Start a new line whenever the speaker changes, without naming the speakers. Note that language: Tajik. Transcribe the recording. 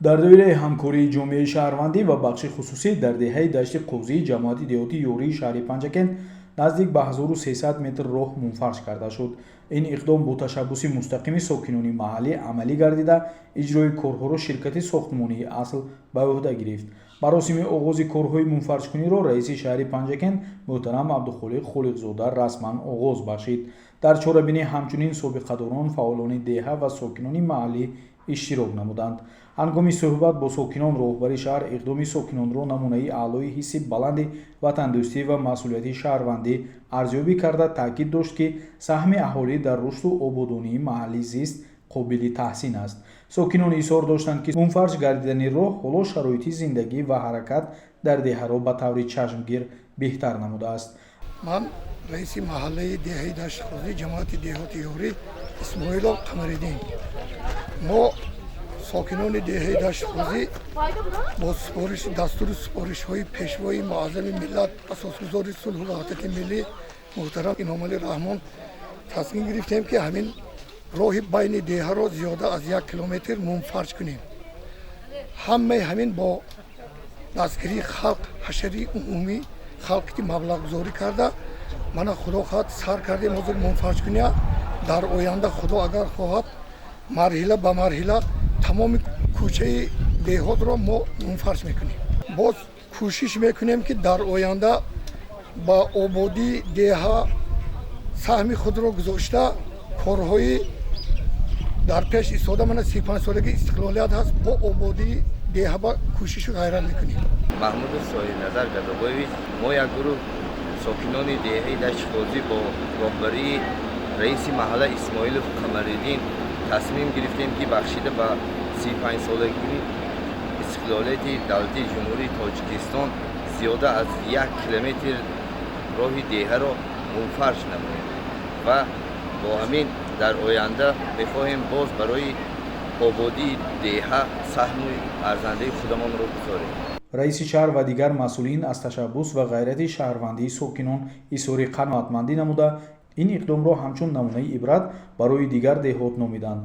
дар доираи ҳамкории ҷомеаи шаҳрвандӣ ва бахши хусусӣ дар деҳаи дашти қувзии ҷамоати деҳотӣ ёрии шаҳри Панҷакент наздик ба 1300 метр роҳ мунфарш карда шуд. ин иқдом бо ташаббуси мустақими сокинони маҳаллӣ амалӣ гардида иҷрои корҳоро ширкати сохтмонии асл ба ӯҳда гирифт. маросими оғози корҳои мунфаршкуниро раиси шаҳри Панҷакент муҳтарам Абдухолиқ Холиқзода расман оғоз бахшид. дар чорабинӣ ҳамчунин собиқадорон, фаъолони деҳа ва сокинони маҳаллӣ иштирок намуданд. ҳангоми суҳбат бо сокинон роҳбари шаҳр иқдоми сокинонро намунаи аълои ҳисси баланди ватандӯстӣ ва масъулияти шаҳрвандӣ арзёбӣ карда таъкид дошт, ки саҳми аҳолӣ дар рушду ободонии маҳаллӣ зист қобили таҳсин аст. сокинон изҳор доштанд, ки мунфарш гардидани роҳ ҳоло шароити зиндагӣ ва ҳаракат дар деҳаро ба таври чашмгир беҳтар намудааст.
ман раиси маҳаллаи деҳаи даштқувзи ҷамоати деҳоти ёрӣ Исмоилов Қамариддин. мо сокинони деҳаи даштқувзӣ бо дастури супоришҳои пешвои муаззами миллат асосгузори сулҳу ваҳдати миллӣ муҳтарам Имомалӣ Раҳмон тасмим гирифтем, ки ҳамин роҳи байни деҳаро зиёда аз 1 километр мунфарш кунем. ҳамаи ҳамин бо дастгирии халқ, ҳашари умумӣ халқи ки маблағгузорӣ карда мана худо хоҳад сар кардем ҳозир мунфарш куня. дар оянда худо агар хоҳад марҳила ба марҳила тамоми кӯчаи деҳотро мо мунфарш мекунем. боз кӯшиш мекунем, ки дар оянда ба ободии деҳа саҳми худро гузошта корҳои дар пеш истода мана 35 солаги истиқлолият ҳаст, бо ободии деҳа ба кӯшишу ғайрат мекунем.
Маҳмудов Соҳилназар Гадобоевич, мо як гурӯҳ сокинони деҳаи Даштқувзӣ бо роҳбарии раиси маҳалла Исмоилов Қамариддин тасмим гирифтем, ки бахшида ба 35-солагии истиқлолияти давлати ҷумҳурии Тоҷикистон зиёда аз 1 километр роҳи деҳаро мунфарш намоем ва бо ҳамин дар оянда мехоҳем боз барои ободии деҳа саҳми арзандаи худамонро гузорем.
раиси шаҳр ва дигар масъулин аз ташаббус ва ғайрати шаҳрвандии сокинон изҳори қаноатмандӣ намуда, ин иқдомро ҳамчун намунаи ибрат барои дигар деҳот номиданд.